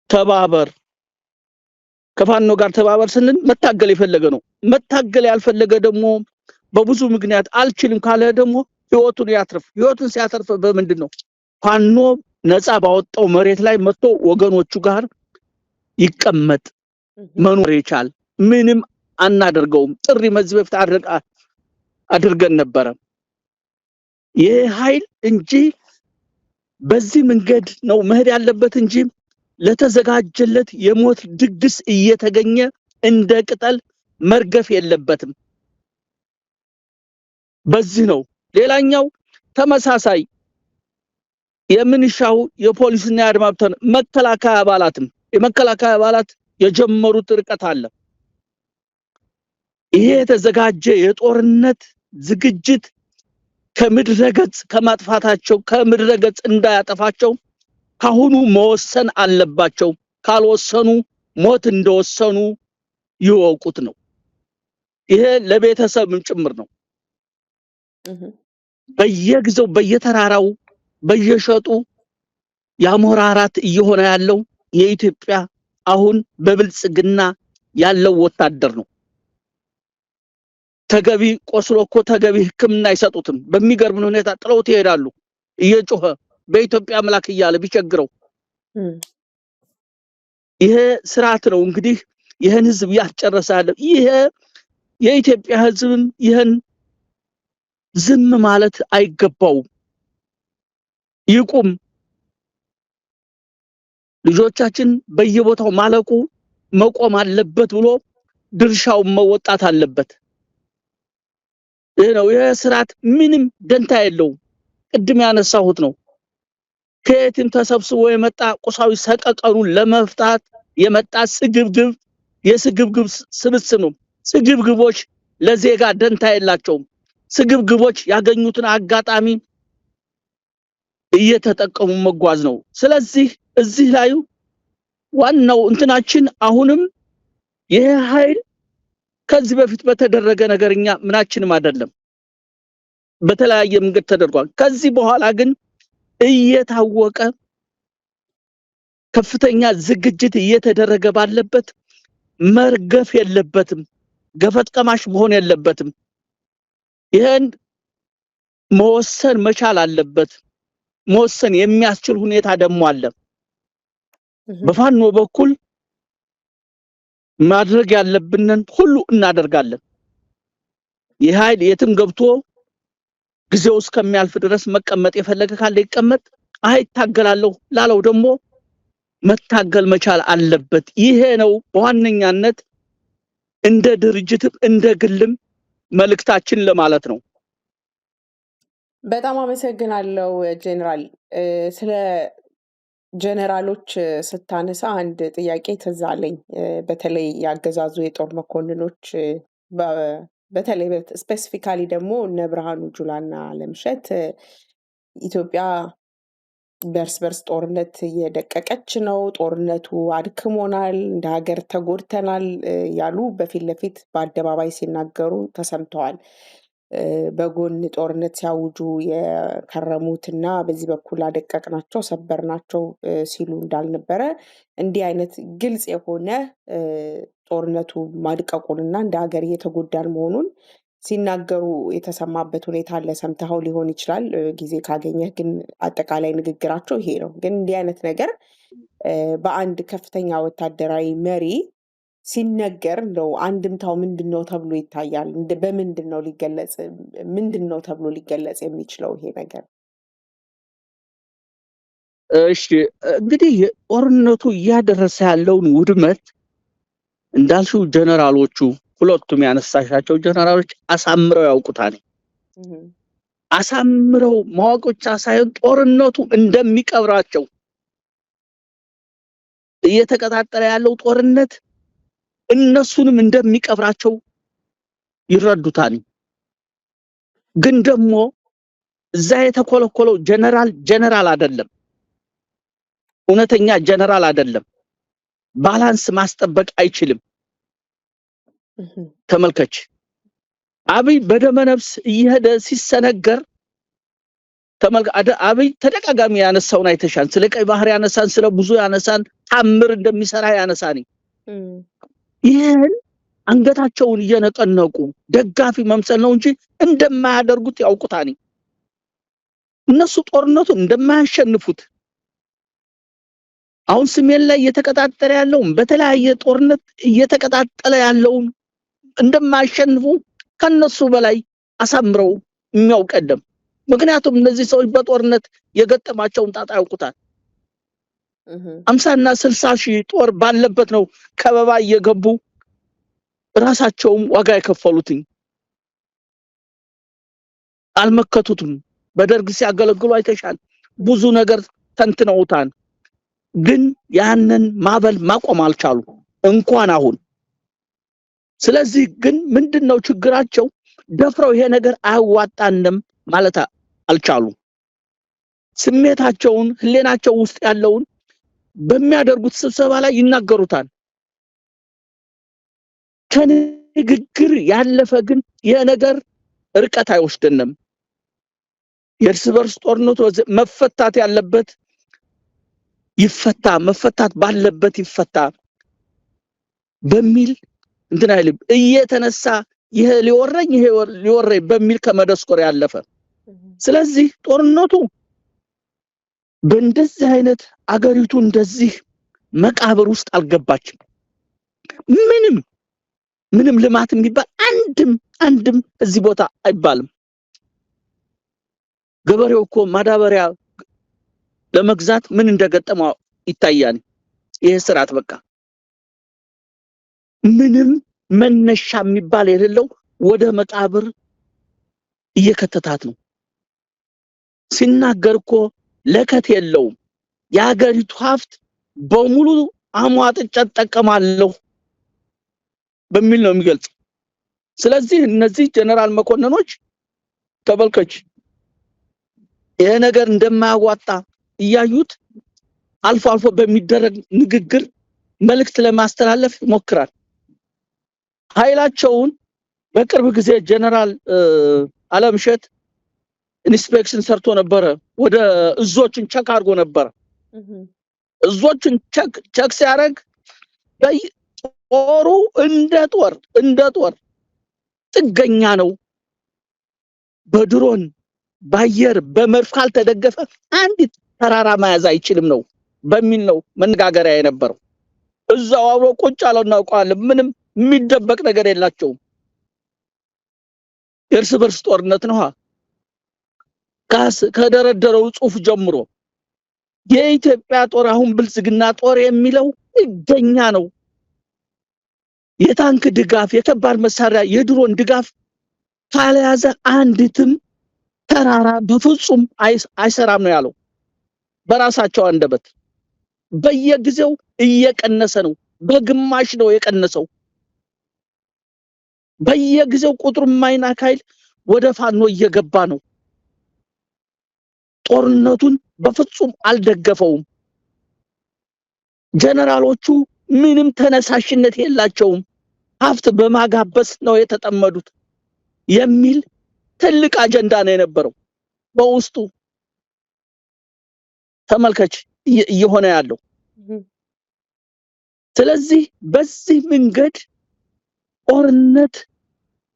ተባበር ስንል መታገል የፈለገ ነው። መታገል ያልፈለገ ደግሞ በብዙ ምክንያት አልችልም ካለ ደግሞ ህይወቱን ያትርፍ። ህይወቱን ሲያተርፍ በምንድነው? ፋኖ ነፃ ባወጣው መሬት ላይ መጥቶ ወገኖቹ ጋር ይቀመጥ መኖር ይቻል። ምንም አናደርገውም። ጥሪ መዝህ በፊት አድርገን ነበር። ይሄ ኃይል እንጂ በዚህ መንገድ ነው መሄድ ያለበት እንጂ ለተዘጋጀለት የሞት ድግስ እየተገኘ እንደ ቅጠል መርገፍ የለበትም። በዚህ ነው። ሌላኛው ተመሳሳይ የምንሻው የፖሊስና የአድማ ብተና መከላከያ አባላትም የመከላከያ አባላት የጀመሩት ርቀት አለ። ይሄ የተዘጋጀ የጦርነት ዝግጅት ከምድረገጽ ከማጥፋታቸው ከምድረገጽ እንዳያጠፋቸው ካሁኑ መወሰን አለባቸው። ካልወሰኑ ሞት እንደወሰኑ ይወቁት ነው። ይሄ ለቤተሰብም ጭምር ነው። በየጊዜው በየተራራው በየሸጡ ያሞራራት እየሆነ ያለው የኢትዮጵያ አሁን በብልጽግና ያለው ወታደር ነው። ተገቢ ቆስሎኮ ተገቢ ህክምና አይሰጡትም። በሚገርም ሁኔታ ጥለውት ይሄዳሉ እየጮኸ በኢትዮጵያ አምላክ እያለ ቢቸግረው። ይሄ ስርዓት ነው እንግዲህ ይሄን ህዝብ ያስጨረሳል። ይሄ የኢትዮጵያ ህዝብም ይሄን ዝም ማለት አይገባው። ይቁም። ልጆቻችን በየቦታው ማለቁ መቆም አለበት ብሎ ድርሻው መወጣት አለበት። ይሄ ነው የስርዓት ምንም ደንታ የለውም። ቅድም ያነሳሁት ነው። ከየትም ተሰብስቦ የመጣ ቁሳዊ ሰቀቀኑን ለመፍታት የመጣ ስግብግብ የስግብግብ ስብስብ ነው። ስግብግቦች ለዜጋ ደንታ የላቸውም። ስግብግቦች ያገኙትን አጋጣሚ እየተጠቀሙ መጓዝ ነው። ስለዚህ እዚህ ላይ ዋናው እንትናችን አሁንም ይሄ ኃይል ከዚህ በፊት በተደረገ ነገርኛ ምናችንም አይደለም። በተለያየ መንገድ ተደርጓል። ከዚህ በኋላ ግን እየታወቀ ከፍተኛ ዝግጅት እየተደረገ ባለበት መርገፍ የለበትም። ገፈት ቀማሽ መሆን የለበትም። ይሄን መወሰን መቻል አለበት። መወሰን የሚያስችል ሁኔታ ደግሞ አለ። በፋኖ በኩል ማድረግ ያለብንን ሁሉ እናደርጋለን። ይህ ኃይል የትም ገብቶ ጊዜው እስከሚያልፍ ድረስ መቀመጥ የፈለገ ካለ ይቀመጥ። አይታገላለሁ ላለው ደግሞ መታገል መቻል አለበት። ይሄ ነው በዋነኛነት እንደ ድርጅትም እንደ ግልም መልእክታችን ለማለት ነው። በጣም አመሰግናለሁ ጄኔራል። ስለ ጀነራሎች ስታነሳ አንድ ጥያቄ ትዝ አለኝ። በተለይ ያገዛዙ የጦር መኮንኖች በተለይ ስፔሲፊካሊ ደግሞ እነ ብርሃኑ ጁላና አለምሸት ኢትዮጵያ በእርስ በርስ ጦርነት እየደቀቀች ነው፣ ጦርነቱ አድክሞናል፣ እንደ ሀገር ተጎድተናል ያሉ በፊት ለፊት በአደባባይ ሲናገሩ ተሰምተዋል። በጎን ጦርነት ሲያውጁ የከረሙትና በዚህ በኩል አደቀቅናቸው፣ ሰበርናቸው ሲሉ እንዳልነበረ እንዲህ አይነት ግልጽ የሆነ ጦርነቱ ማድቀቁንና እንደ ሀገር እየተጎዳን መሆኑን ሲናገሩ የተሰማበት ሁኔታ አለ። ሰምተኸው ሊሆን ይችላል ጊዜ ካገኘህ። ግን አጠቃላይ ንግግራቸው ይሄ ነው። ግን እንዲህ አይነት ነገር በአንድ ከፍተኛ ወታደራዊ መሪ ሲነገር እንደው አንድምታው ምንድነው ተብሎ ይታያል? በምንድነው ሊገለጽ ምንድነው ተብሎ ሊገለጽ የሚችለው ይሄ ነገር? እሺ እንግዲህ ጦርነቱ እያደረሰ ያለውን ውድመት እንዳልሽው ጀነራሎቹ ሁለቱም ያነሳሻቸው ጀነራሎች አሳምረው ያውቁታል። አሳምረው ማወቅ ብቻ ሳይሆን ጦርነቱ እንደሚቀብራቸው እየተቀጣጠለ ያለው ጦርነት እነሱንም እንደሚቀብራቸው ይረዱታል። ግን ደግሞ እዛ የተኮለኮለው ጀነራል አይደለም፣ እውነተኛ ጀነራል አይደለም። ባላንስ ማስጠበቅ አይችልም። ተመልከች፣ አብይ በደመነፍስ እየሄደ ሲሰነገር አብይ ተደጋጋሚ ያነሳውን አይተሻል። ስለ ቀይ ባህር ያነሳን፣ ስለ ብዙ ያነሳን፣ ታምር እንደሚሰራ ያነሳን። ይሄን አንገታቸውን እየነቀነቁ ደጋፊ መምሰል ነው እንጂ እንደማያደርጉት ያውቁታል። እነሱ ጦርነቱን እንደማያሸንፉት አሁን ሰሜን ላይ እየተቀጣጠለ ያለውን በተለያየ ጦርነት እየተቀጣጠለ ያለውን እንደማያሸንፉ ከነሱ በላይ አሳምረው የሚያውቀደም። ምክንያቱም እነዚህ ሰዎች በጦርነት የገጠማቸውን ጣጣ ያውቁታል። 50 እና 60 ሺህ ጦር ባለበት ነው ከበባ እየገቡ ራሳቸውም ዋጋ የከፈሉትኝ። አልመከቱትም። በደርግ ሲያገለግሉ አይተሻል። ብዙ ነገር ተንትነውታል። ግን ያንን ማበል ማቆም አልቻሉ እንኳን አሁን። ስለዚህ ግን ምንድነው ችግራቸው? ደፍረው ይሄ ነገር አያዋጣንም ማለት አልቻሉ። ስሜታቸውን ህሌናቸው ውስጥ ያለውን በሚያደርጉት ስብሰባ ላይ ይናገሩታል። ከንግግር ያለፈ ግን ይሄ ነገር ርቀት አይወስደንም። የእርስ በርስ ጦርነቱ መፈታት ያለበት ይፈታ፣ መፈታት ባለበት ይፈታ በሚል እንትና አይልም። እየተነሳ ይሄ ሊወረኝ በሚል ከመደስኮር ያለፈ። ስለዚህ ጦርነቱ በእንደዚህ አይነት አገሪቱ እንደዚህ መቃብር ውስጥ አልገባችም። ምንም ልማት የሚባል አንድም እዚህ ቦታ አይባልም። ገበሬው እኮ ማዳበሪያ ለመግዛት ምን እንደገጠመው ይታያል። ይሄ ስርዓት በቃ ምንም መነሻ የሚባል የሌለው ወደ መቃብር እየከተታት ነው። ሲናገር እኮ ለከት የለውም። የሀገሪቱ ሀብት በሙሉ አሟጥጬ እጠቀማለሁ በሚል ነው የሚገልጽ። ስለዚህ እነዚህ ጀነራል መኮንኖች ተመልከች፣ ይሄ ነገር እንደማያዋጣ እያዩት አልፎ አልፎ በሚደረግ ንግግር መልእክት ለማስተላለፍ ይሞክራል። ኃይላቸውን በቅርብ ጊዜ ጀነራል አለምሸት ኢንስፔክሽን ሰርቶ ነበረ። ወደ እዞችን ቸክ አድርጎ ነበር። እዞችን ቸክ ሲያደርግ ጦሩ እንደ ጦር ጥገኛ ነው፣ በድሮን ባየር በመድፍ ካልተደገፈ አንዲት ተራራ መያዝ አይችልም ነው በሚል ነው መነጋገሪያ የነበረው። እዛው አብሮ ቁጭ አለው እናውቀዋለን። ምንም የሚደበቅ ነገር የላቸውም። የእርስ በርስ ጦርነት ነው። ከደረደረው ጽሑፍ ጀምሮ የኢትዮጵያ ጦር አሁን ብልጽግና ጦር የሚለው ጥገኛ ነው። የታንክ ድጋፍ፣ የከባድ መሳሪያ፣ የድሮን ድጋፍ ካልያዘ አንዲትም ተራራ በፍጹም አይሰራም ነው ያለው በራሳቸው አንደበት። በየጊዜው እየቀነሰ ነው፣ በግማሽ ነው የቀነሰው። በየጊዜው ቁጥሩ የማይናቅ ኃይል ወደ ፋኖ እየገባ ነው። ጦርነቱን በፍጹም አልደገፈውም። ጀነራሎቹ ምንም ተነሳሽነት የላቸውም፣ ሀብት በማጋበስ ነው የተጠመዱት የሚል ትልቅ አጀንዳ ነው የነበረው በውስጡ። ተመልከች እየሆነ ያለው። ስለዚህ በዚህ መንገድ ጦርነት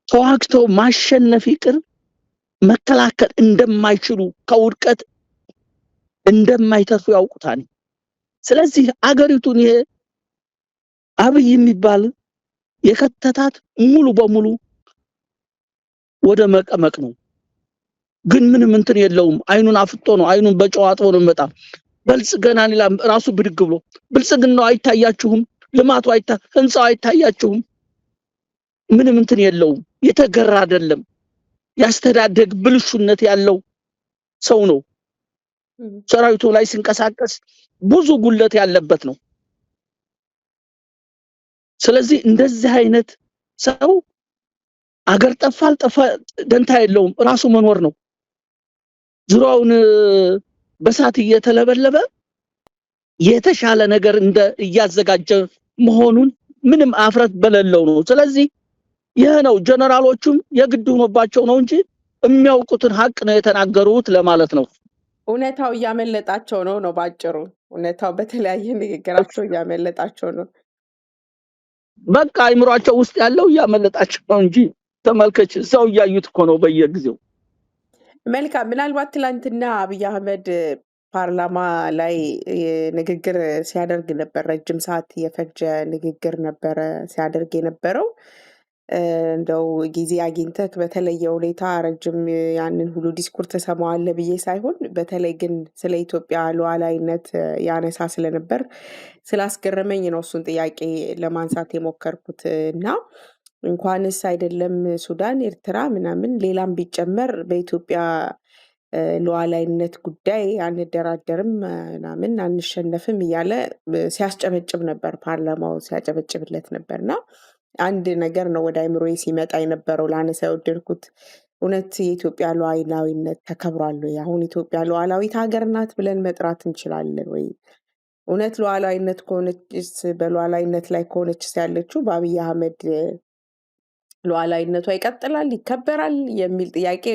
ተዋግተው ማሸነፍ ይቅር መከላከል እንደማይችሉ ከውድቀት እንደማይተርፉ ያውቁታል። ስለዚህ አገሪቱን ይሄ አብይ የሚባል የከተታት ሙሉ በሙሉ ወደ መቀመቅ ነው። ግን ምንም እንትን የለውም። አይኑን አፍጦ ነው፣ አይኑን በጨዋታ ነው መጣ በልጽገናን ይላል ራሱ ብድግ ብሎ። ብልጽግናው አይታያችሁም? ልማቱ ህንጻው አይታያችሁም? ምንም እንትን የለውም። የተገራ አይደለም። ያስተዳደግ ብልሹነት ያለው ሰው ነው። ሰራዊቱ ላይ ሲንቀሳቀስ ብዙ ጉለት ያለበት ነው። ስለዚህ እንደዚህ አይነት ሰው አገር ጠፋል ጠፋ ደንታ የለውም። ራሱ መኖር ነው። ዙሪያውን በሳት እየተለበለበ የተሻለ ነገር እንደ እያዘጋጀ መሆኑን ምንም አፍረት በሌለው ነው። ስለዚህ ይሄ ነው ጀነራሎቹም የግድ ሆኖባቸው ነው እንጂ የሚያውቁትን ሀቅ ነው የተናገሩት ለማለት ነው። እውነታው እያመለጣቸው ነው ባጭሩ። እውነታው በተለያየ ንግግራቸው እያመለጣቸው ነው። በቃ አይምሯቸው ውስጥ ያለው እያመለጣቸው ነው እንጂ ተመልከች፣ ሰው እያዩት እኮ ነው በየጊዜው። መልካም። ምናልባት ትላንትና አብይ አህመድ ፓርላማ ላይ ንግግር ሲያደርግ ነበር። ረጅም ሰዓት የፈጀ ንግግር ነበረ ሲያደርግ የነበረው። እንደው ጊዜ አግኝተህ በተለየ ሁኔታ ረጅም ያንን ሁሉ ዲስኩር ተሰማዋለህ ብዬ ሳይሆን በተለይ ግን ስለ ኢትዮጵያ ሉዓላዊነት ያነሳ ስለነበር ስላስገረመኝ ነው እሱን ጥያቄ ለማንሳት የሞከርኩት። እና እንኳንስ አይደለም ሱዳን፣ ኤርትራ ምናምን ሌላም ቢጨመር በኢትዮጵያ ሉዓላዊነት ጉዳይ አንደራደርም ምናምን አንሸነፍም እያለ ሲያስጨበጭብ ነበር። ፓርላማው ሲያጨበጭብለት ነበርና አንድ ነገር ነው ወደ አይምሮዬ ሲመጣ የነበረው ላነሳ የወደድኩት። እውነት የኢትዮጵያ ሉዓላዊነት ተከብሯል ወይ? አሁን ኢትዮጵያ ሉዓላዊት ሀገር ናት ብለን መጥራት እንችላለን ወይ? እውነት ሉዓላዊነት ከሆነችስ በሉዓላዊነት ላይ ከሆነችስ ያለችው በአብይ አህመድ ሉዓላዊነቷ ይቀጥላል ይከበራል የሚል ጥያቄ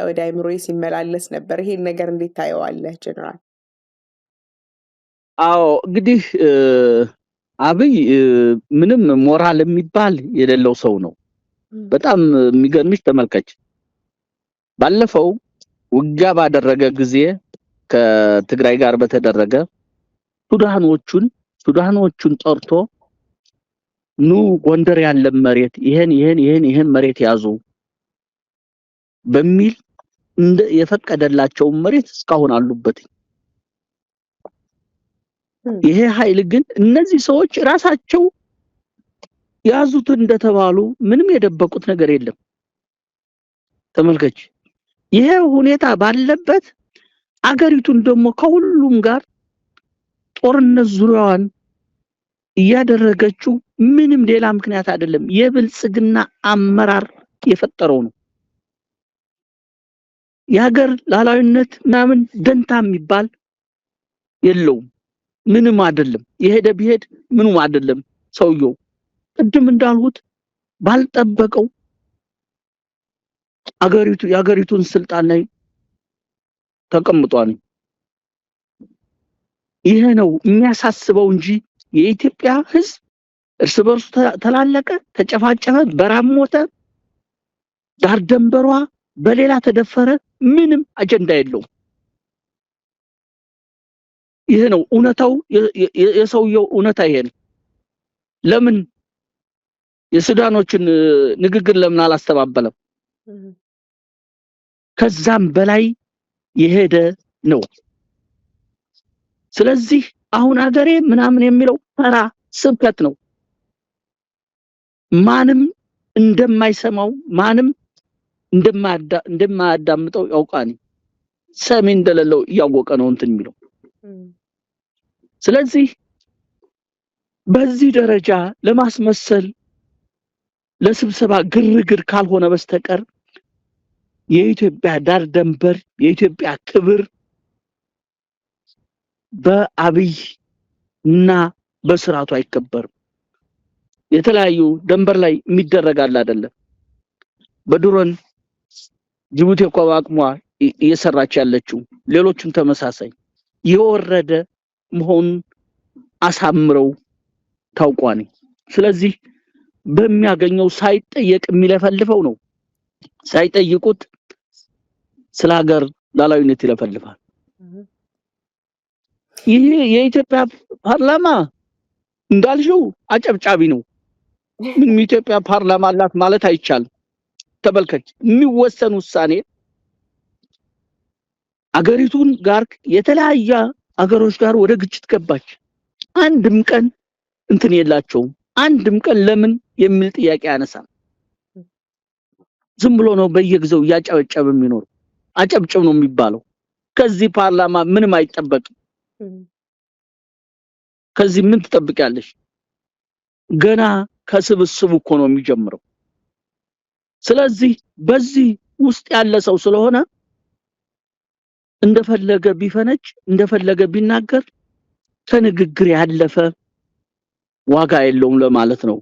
ወደ አይምሮዬ ሲመላለስ ነበር። ይሄን ነገር እንዴት ታየዋለህ ጀነራል? አዎ እንግዲህ አብይ ምንም ሞራል የሚባል የሌለው ሰው ነው። በጣም የሚገርምሽ ተመልከች፣ ባለፈው ውጊያ ባደረገ ጊዜ ከትግራይ ጋር በተደረገ ሱዳኖቹን ጠርቶ ኑ ጎንደር ያለ መሬት ይሄን መሬት ያዙ በሚል እንደ የፈቀደላቸው መሬት እስካሁን አሉበት። ይሄ ኃይል ግን እነዚህ ሰዎች ራሳቸው ያዙት እንደተባሉ ምንም የደበቁት ነገር የለም። ተመልከች፣ ይሄ ሁኔታ ባለበት አገሪቱን ደግሞ ከሁሉም ጋር ጦርነት ዙሪያዋን እያደረገችው ምንም ሌላ ምክንያት አይደለም፣ የብልጽግና አመራር የፈጠረው ነው። የሀገር ሉዓላዊነት ምናምን ደንታ የሚባል የለውም። ምንም አይደለም። የሄደ ቢሄድ ምንም አይደለም። ሰውየው ቅድም እንዳልሁት ባልጠበቀው የአገሪቱን ስልጣን ላይ ተቀምጧል። ይሄ ነው የሚያሳስበው እንጂ የኢትዮጵያ ሕዝብ እርስ በርሱ ተላለቀ፣ ተጨፋጨፈ፣ በራብ ሞተ፣ ዳር ደንበሯ በሌላ ተደፈረ፣ ምንም አጀንዳ የለውም። ይሄ ነው እውነታው። የሰውየው እውነታ ይሄ ነው። ለምን የሱዳኖችን ንግግር ለምን አላስተባበለም? ከዛም በላይ የሄደ ነው። ስለዚህ አሁን አገሬ ምናምን የሚለው ተራ ስብከት ነው። ማንም እንደማይሰማው ማንም እንደማያዳምጠው ያውቃል። ሰሚ እንደሌለው ያወቀ ነው እንትን የሚለው። ስለዚህ በዚህ ደረጃ ለማስመሰል ለስብሰባ ግርግር ካልሆነ በስተቀር የኢትዮጵያ ዳር ደንበር የኢትዮጵያ ክብር በአብይ እና በስርዓቱ አይከበርም። የተለያዩ ደንበር ላይ የሚደረጋል አይደለም። በድሮን ጅቡቲ እኮ አቅሟ እየሰራች ያለችው ሌሎችም ተመሳሳይ የወረደ መሆን አሳምረው ታውቋኒ። ስለዚህ በሚያገኘው ሳይጠየቅ የሚለፈልፈው ነው። ሳይጠይቁት ስለ ሀገር ሉዓላዊነት ይለፈልፋል። ይሄ የኢትዮጵያ ፓርላማ እንዳልሽው አጨብጫቢ ነው። ምንም የኢትዮጵያ ፓርላማ አላት ማለት አይቻልም። ተመልከች፣ የሚወሰን ውሳኔ አገሪቱን ጋር የተለያየ አገሮች ጋር ወደ ግጭት ገባች። አንድም ቀን እንትን የላቸውም። አንድም ቀን ለምን የሚል ጥያቄ ያነሳል። ዝም ብሎ ነው በየጊዜው ያጨበጨበ የሚኖር። አጨብጨብ ነው የሚባለው። ከዚህ ፓርላማ ምንም አይጠበቅም። ከዚህ ምን ትጠብቂያለሽ? ገና ከስብስቡ እኮ ነው የሚጀምረው። ስለዚህ በዚህ ውስጥ ያለ ሰው ስለሆነ እንደፈለገ ቢፈነጭ እንደፈለገ ቢናገር ከንግግር ያለፈ ዋጋ የለውም ለማለት ነው።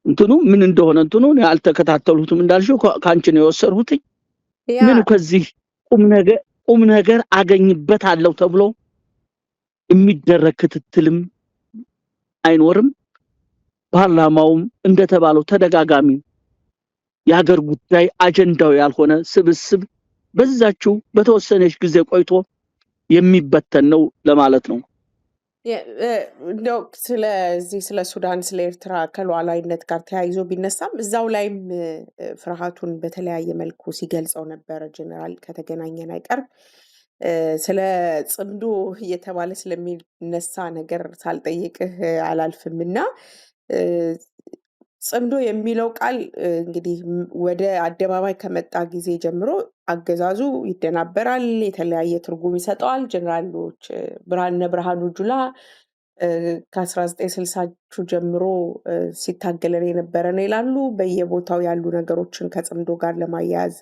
እንትኑ ምን እንደሆነ እንትኑ ያልተከታተሉትም እንዳልሽው ካንቺ ነው የወሰድሁት። ምን ከዚህ ቁም ነገር አገኝበታለሁ ተብሎ የሚደረግ ክትትልም አይኖርም። ፓርላማውም እንደተባለው ተደጋጋሚ የሀገር ጉዳይ አጀንዳው ያልሆነ ስብስብ በዛችሁ በተወሰነች ጊዜ ቆይቶ የሚበተን ነው ለማለት ነው። እንደው ስለ ሱዳን ስለ ኤርትራ ከሉዓላዊነት ጋር ተያይዞ ቢነሳም እዛው ላይም ፍርሃቱን በተለያየ መልኩ ሲገልጸው ነበር ጀነራል። ከተገናኘን አይቀር ስለ ጽምዶ እየተባለ ስለሚነሳ ነገር ሳልጠይቅህ አላልፍምና ጽምዶ የሚለው ቃል እንግዲህ ወደ አደባባይ ከመጣ ጊዜ ጀምሮ አገዛዙ ይደናበራል፣ የተለያየ ትርጉም ይሰጠዋል። ጀነራሎች ብርሃኑ ጁላ ከ1960ዎቹ ጀምሮ ሲታገለን የነበረ ነው ይላሉ። በየቦታው ያሉ ነገሮችን ከጽምዶ ጋር ለማያያዝ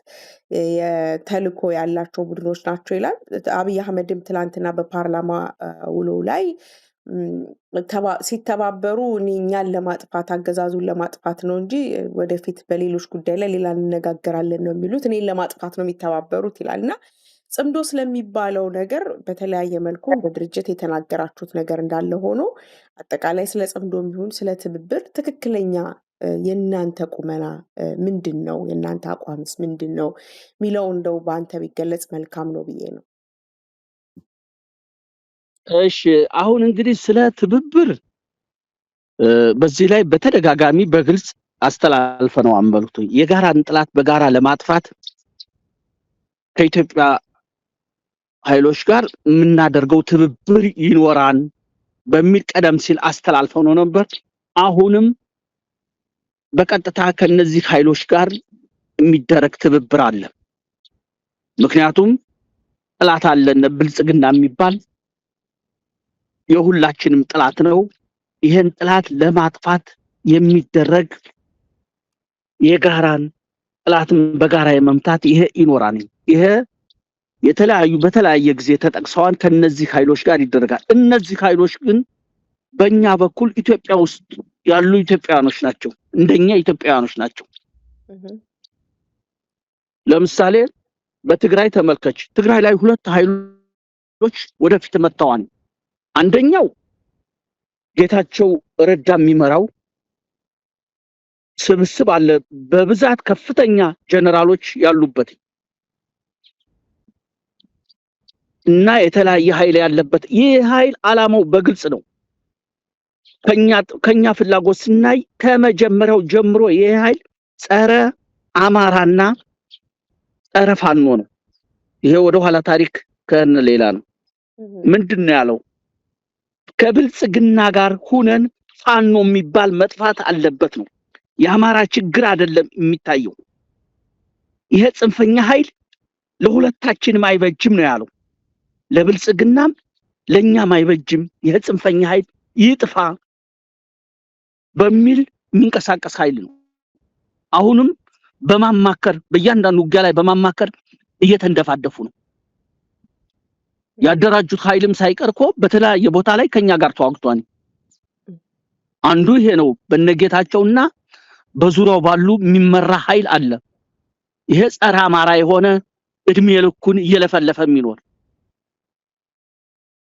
የተልዕኮ ያላቸው ቡድኖች ናቸው ይላል። አብይ አህመድም ትላንትና በፓርላማ ውሎ ላይ ሲተባበሩ እኛን ለማጥፋት አገዛዙን ለማጥፋት ነው እንጂ ወደፊት በሌሎች ጉዳይ ላይ ሌላ እንነጋገራለን ነው የሚሉት፣ እኔን ለማጥፋት ነው የሚተባበሩት ይላል። እና ጽምዶ ስለሚባለው ነገር በተለያየ መልኩ እንደ ድርጅት የተናገራችሁት ነገር እንዳለ ሆኖ አጠቃላይ ስለ ጽምዶም ይሁን ስለ ትብብር ትክክለኛ የእናንተ ቁመና ምንድን ነው? የእናንተ አቋምስ ምንድን ነው የሚለው እንደው በአንተ ቢገለጽ መልካም ነው ብዬ ነው። እሺ፣ አሁን እንግዲህ ስለ ትብብር በዚህ ላይ በተደጋጋሚ በግልጽ አስተላልፈነው አንበሉት የጋራን ጥላት በጋራ ለማጥፋት ከኢትዮጵያ ኃይሎች ጋር የምናደርገው ትብብር ይኖራን በሚል ቀደም ሲል አስተላልፈው ነው ነበር። አሁንም በቀጥታ ከነዚህ ኃይሎች ጋር የሚደረግ ትብብር አለ። ምክንያቱም ጥላት አለን፣ ብልጽግና የሚባል የሁላችንም ጥላት ነው። ይሄን ጥላት ለማጥፋት የሚደረግ የጋራን ጥላትን በጋራ የመምታት ይሄ ይኖራል። ይሄ በተለያየ ጊዜ ተጠቅሰዋል። ከነዚህ ኃይሎች ጋር ይደረጋል። እነዚህ ኃይሎች ግን በእኛ በኩል ኢትዮጵያ ውስጥ ያሉ ኢትዮጵያውያኖች ናቸው፣ እንደኛ ኢትዮጵያውያኖች ናቸው። ለምሳሌ በትግራይ ተመልከች። ትግራይ ላይ ሁለት ኃይሎች ወደፊት መጥተዋል። አንደኛው ጌታቸው ረዳ የሚመራው ስብስብ አለ፣ በብዛት ከፍተኛ ጀነራሎች ያሉበት እና የተለያየ ኃይል ያለበት። ይህ ኃይል አላማው በግልጽ ነው። ከኛ ፍላጎት ስናይ ከመጀመሪያው ጀምሮ ይህ ኃይል ጸረ አማራና ጸረ ፋኖ ነው። ይሄ ወደ ኋላ ታሪክ ከነ ሌላ ነው። ምንድነው ያለው? ከብልጽግና ጋር ሁነን ፋኖ የሚባል መጥፋት አለበት ነው። የአማራ ችግር አይደለም የሚታየው። ይሄ ጽንፈኛ ኃይል ለሁለታችንም አይበጅም ነው ያለው። ለብልጽግናም ለኛም አይበጅም። ይሄ ጽንፈኛ ኃይል ይጥፋ በሚል የሚንቀሳቀስ ኃይል ነው። አሁንም በማማከር በእያንዳንዱ ውጊያ ላይ በማማከር እየተንደፋደፉ ነው። ያደራጁት ኃይልም ሳይቀርኮ በተለያየ ቦታ ላይ ከኛ ጋር ተዋግቷል። አንዱ ይሄ ነው። በነጌታቸውና በዙሪያው ባሉ የሚመራ ኃይል አለ። ይሄ ጸረ አማራ የሆነ እድሜ ልኩን እየለፈለፈ የሚኖር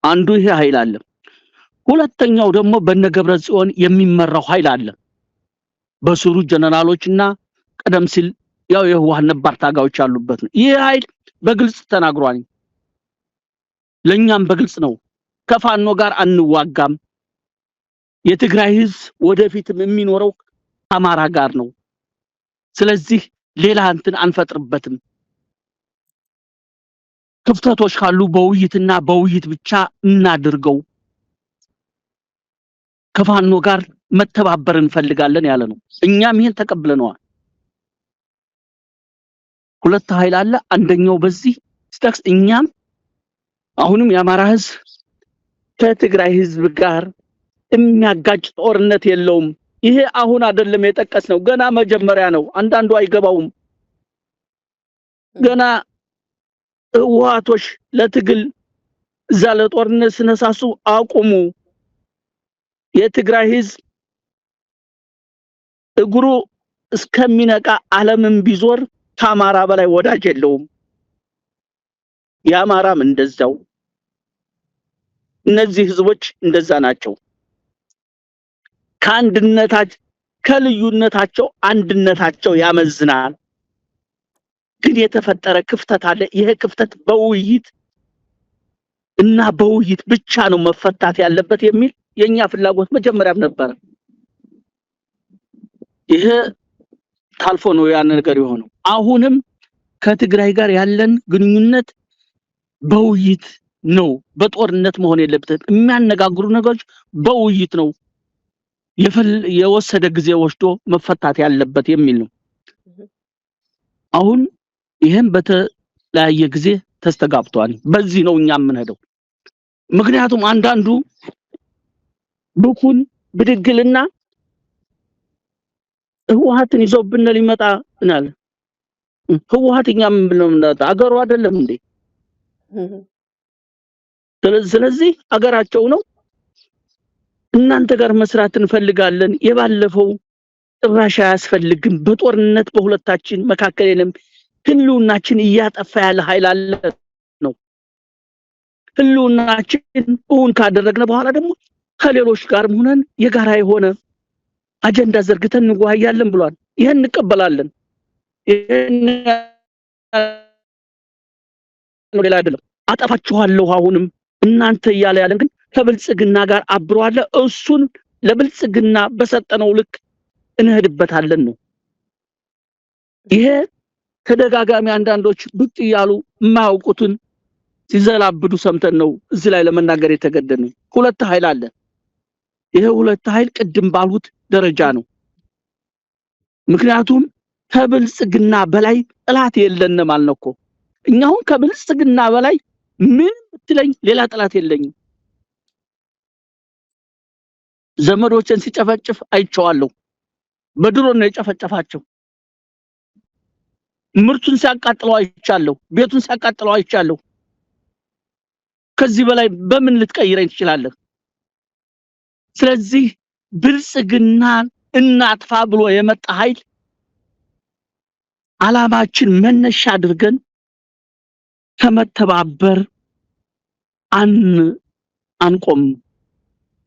አንዱ ይሄ ኃይል አለ። ሁለተኛው ደግሞ በነገብረ ጽዮን የሚመራው ኃይል አለ። በስሩ ጀነራሎችና ቀደም ሲል ያው የህወሓት ነባር ታጋዮች ያሉበት ነው። ይሄ ኃይል በግልጽ ተናግሯል። ለኛም በግልጽ ነው። ከፋኖ ጋር አንዋጋም። የትግራይ ህዝብ ወደፊትም የሚኖረው አማራ ጋር ነው። ስለዚህ ሌላ እንትን አንፈጥርበትም። ክፍተቶች ካሉ በውይይትና በውይይት ብቻ እናድርገው። ከፋኖ ጋር መተባበር እንፈልጋለን ያለ ነው። እኛም ይሄን ተቀብለነዋል። ሁለት ኃይል አለ። አንደኛው በዚህ ስታክስ እኛም አሁንም የአማራ ህዝብ ከትግራይ ህዝብ ጋር የሚያጋጭ ጦርነት የለውም። ይሄ አሁን አይደለም የጠቀስነው፣ ገና መጀመሪያ ነው። አንዳንዱ አይገባውም። ገና ህወሓቶች ለትግል እዛ ለጦርነት ስነሳሱ አቁሙ። የትግራይ ህዝብ እግሩ እስከሚነቃ ዓለምን ቢዞር ከአማራ በላይ ወዳጅ የለውም። የአማራም እንደዛው። እነዚህ ህዝቦች እንደዛ ናቸው። ከአንድነታቸው ከልዩነታቸው አንድነታቸው ያመዝናል። ግን የተፈጠረ ክፍተት አለ። ይሄ ክፍተት በውይይት እና በውይይት ብቻ ነው መፈታት ያለበት የሚል የኛ ፍላጎት መጀመሪያም ነበር። ይሄ ታልፎ ነው ያን ነገር የሆነው። አሁንም ከትግራይ ጋር ያለን ግንኙነት በውይይት ነው። በጦርነት መሆን የለበትም። የሚያነጋግሩ ነገሮች በውይይት ነው የወሰደ ጊዜ ወስዶ መፈታት ያለበት የሚል ነው። አሁን ይሄን በተለያየ ጊዜ ተስተጋብቷል። በዚህ ነው እኛ የምንሄደው። ምክንያቱም አንዳንዱ ብኩን ብድግልና ህወሓትን ይዞብን ሊመጣ እናል። ህወሓት እኛም ብለው አገሩ አይደለም እንዴ? ስለዚህ አገራቸው ነው። እናንተ ጋር መስራት እንፈልጋለን። የባለፈው ጥራሽ አያስፈልግም። በጦርነት በሁለታችን መካከል የለም። ህልውናችን እያጠፋ ያለ ኃይል አለ ነው። ህልውናችን እውን ካደረግነ በኋላ ደግሞ ከሌሎች ጋር ሆነን የጋራ የሆነ አጀንዳ ዘርግተን እንወያያለን ብሏል። ይሄን እንቀበላለን። ይሄን ሌላ አይደለም። አጠፋችኋለሁ አሁንም እናንተ እያለ ያለን ግን ከብልጽግና ጋር አብሯል። እሱን ለብልጽግና በሰጠነው ልክ እንሄድበታለን ነው። ይሄ ተደጋጋሚ አንዳንዶች ብቅ ይያሉ የማያውቁትን ሲዘላብዱ ሰምተን ነው እዚህ ላይ ለመናገር የተገደድነው። ሁለት ኃይል አለ። ይሄ ሁለት ኃይል ቅድም ባልሁት ደረጃ ነው። ምክንያቱም ከብልጽግና በላይ ጥላት የለንም አልነው እኮ። እኛው ከብልጽግና በላይ ምን ብትለኝ ሌላ ጥላት የለኝም። ዘመዶችን ሲጨፈጭፍ አይቼዋለሁ። በድሮን ነው የጨፈጨፋቸው። ምርቱን ሲያቃጥለው አይቻለሁ። ቤቱን ሲያቃጥለው አይቻለሁ። ከዚህ በላይ በምን ልትቀይረኝ ትችላለህ? ስለዚህ ብልጽግና እናጥፋ ብሎ የመጣ ኃይል አላማችን መነሻ አድርገን ከመተባበር አንቆም።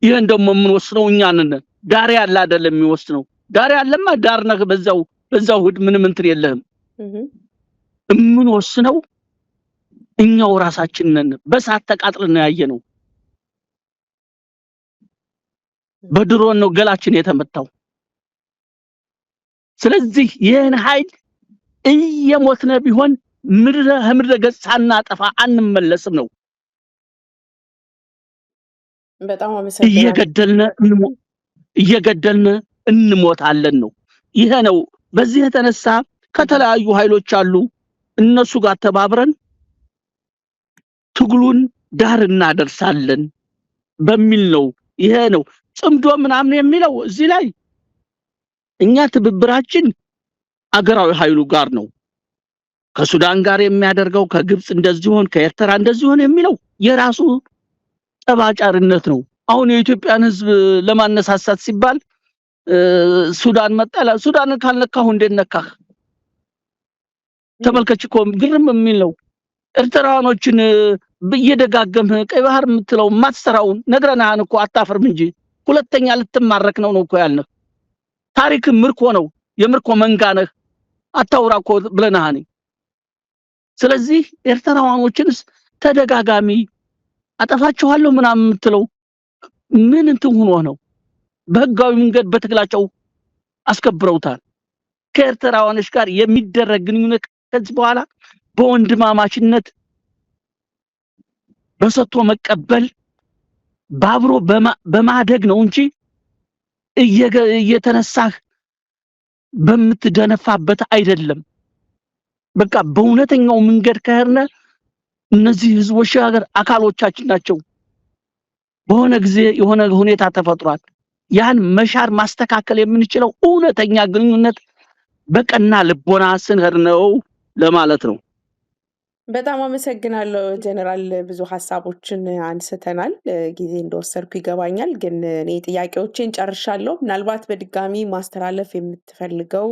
ይሄን ደግሞ የምንወስነው እኛ ነን። ዳር ያለ አይደለም የሚወስነው። ዳር ያለማ ዳር ነህ፣ በዛው ሁድ ምንም እንትን የለህም። የምንወስነው እኛው ራሳችን ነን። በሳት ተቃጥለን ነው ያየነው። በድሮን ነው ገላችን የተመታው። ስለዚህ ይሄን ኃይል እየሞትነ ቢሆን ምድረ ገጽ ሳናጠፋ አንመለስም ነው። በጣም አመሰግናለሁ። እየገደልነ እንሞታለን ነው። ይሄ ነው። በዚህ የተነሳ ከተለያዩ ኃይሎች አሉ እነሱ ጋር ተባብረን ትግሉን ዳር እናደርሳለን በሚል ነው። ይሄ ነው ጽምዶ ምናምን የሚለው እዚህ ላይ እኛ ትብብራችን አገራዊ ኃይሉ ጋር ነው። ከሱዳን ጋር የሚያደርገው ከግብጽ እንደዚህ ሆነ ከኤርትራ እንደዚህ ሆነ የሚለው የራሱ ጠባጫርነት ነው። አሁን የኢትዮጵያን ህዝብ ለማነሳሳት ሲባል ሱዳን መጣላ ሱዳን ካልነካሁ እንደነካህ ተመልከች እኮ ግርም የሚለው ኤርትራኖችን በየደጋገምህ ቀይ ባህር የምትለው ማትሰራውን ነግረናን እኮ አታፈርም እንጂ ሁለተኛ ልትማረክ ነው እኮ ያልነው። ታሪክ ምርኮ ነው የምርኮ መንጋ ነህ አታውራ እኮ ብለናሃኒ። ስለዚህ ኤርትራዋኖችንስ ተደጋጋሚ አጠፋቸዋለሁ ምናምን የምትለው ምን እንትን ሆኖ ነው? በህጋዊ መንገድ በትግላቸው አስከብረውታል። ከኤርትራዋኖች ጋር የሚደረግ ግንኙነት ከዚህ በኋላ በወንድማማችነት በሰጥቶ መቀበል ባብሮ በማደግ ነው እንጂ እየተነሳህ በምትደነፋበት አይደለም። በቃ በእውነተኛው መንገድ ከሄድነ እነዚህ ህዝቦች ሀገር አካሎቻችን ናቸው። በሆነ ጊዜ የሆነ ሁኔታ ተፈጥሯል። ያን መሻር ማስተካከል የምንችለው እውነተኛ ግንኙነት በቀና ልቦና ስንሄድ ነው ለማለት ነው። በጣም አመሰግናለሁ ጀነራል። ብዙ ሀሳቦችን አንስተናል። ጊዜ እንደወሰድኩ ይገባኛል፣ ግን እኔ ጥያቄዎችን ጨርሻለሁ። ምናልባት በድጋሚ ማስተላለፍ የምትፈልገው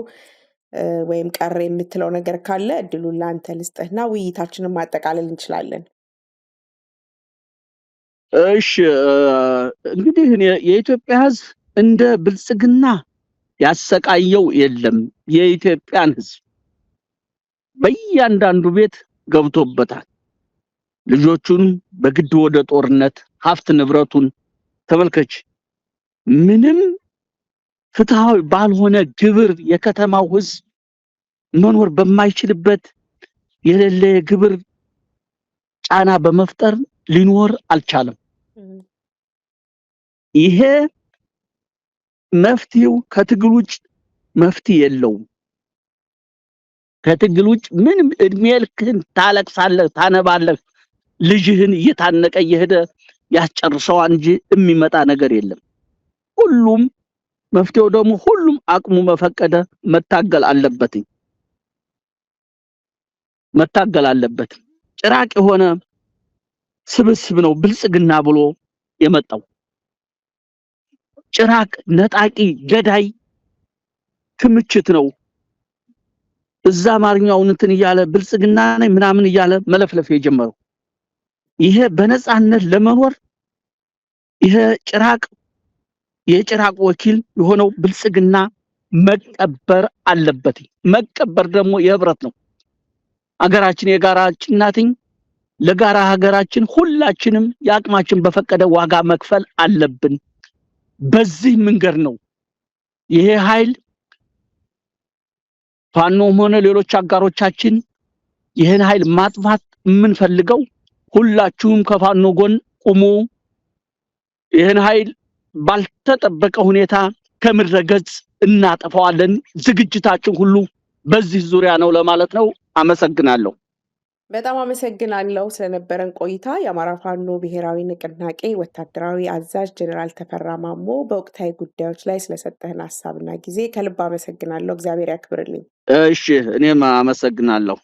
ወይም ቀረ የምትለው ነገር ካለ እድሉን ለአንተ ልስጥህና ውይይታችንን ማጠቃለል እንችላለን። እሺ እንግዲህ የኢትዮጵያ ህዝብ እንደ ብልጽግና ያሰቃየው የለም። የኢትዮጵያን ህዝብ በእያንዳንዱ ቤት ገብቶበታል። ልጆቹን በግድ ወደ ጦርነት ሀብት ንብረቱን ተመልከች። ምንም ፍትሃዊ ባልሆነ ግብር የከተማው ህዝብ መኖር በማይችልበት የሌለ ግብር ጫና በመፍጠር ሊኖር አልቻለም። ይሄ መፍትሄው ከትግል ውጭ መፍትሄ የለውም። ከትግል ውጭ ምንም እድሜ ልክህን ታለቅሳለህ፣ ታነባለህ፣ ልጅህን እየታነቀ እየሄደ ያስጨርሰው እንጂ የሚመጣ ነገር የለም። ሁሉም መፍትሄው ደግሞ ሁሉም አቅሙ መፈቀደ መታገል አለበት። ጭራቅ የሆነ ስብስብ ነው ብልጽግና ብሎ የመጣው። ጭራቅ ነጣቂ ገዳይ ክምችት ነው። እዛ አማርኛውን እንትን እያለ ብልጽግና ነኝ ምናምን እያለ መለፍለፍ የጀመረው ይሄ በነጻነት ለመኖር ይሄ የጭራቅ ወኪል የሆነው ብልጽግና መቀበር አለበት። መቀበር ደግሞ የህብረት ነው። ሀገራችን የጋራችን ናትኝ። ለጋራ ሀገራችን ሁላችንም ያቅማችን በፈቀደ ዋጋ መክፈል አለብን። በዚህ መንገድ ነው ይሄ ኃይል ፋኖም ሆነ ሌሎች አጋሮቻችን ይሄን ኃይል ማጥፋት የምንፈልገው። ሁላችሁም ከፋኖ ጎን ቁሙ። ይሄን ኃይል ባልተጠበቀ ሁኔታ ከምድረ ገጽ እናጠፋዋለን። ዝግጅታችን ሁሉ በዚህ ዙሪያ ነው ለማለት ነው። አመሰግናለሁ። በጣም አመሰግናለሁ ስለነበረን ቆይታ። የአማራ ፋኖ ብሔራዊ ንቅናቄ ወታደራዊ አዛዥ ጀነራል ተፈራ ማሞ በወቅታዊ ጉዳዮች ላይ ስለሰጠህን ሀሳብና ጊዜ ከልብ አመሰግናለሁ። እግዚአብሔር ያክብርልኝ። እሺ እኔም አመሰግናለሁ።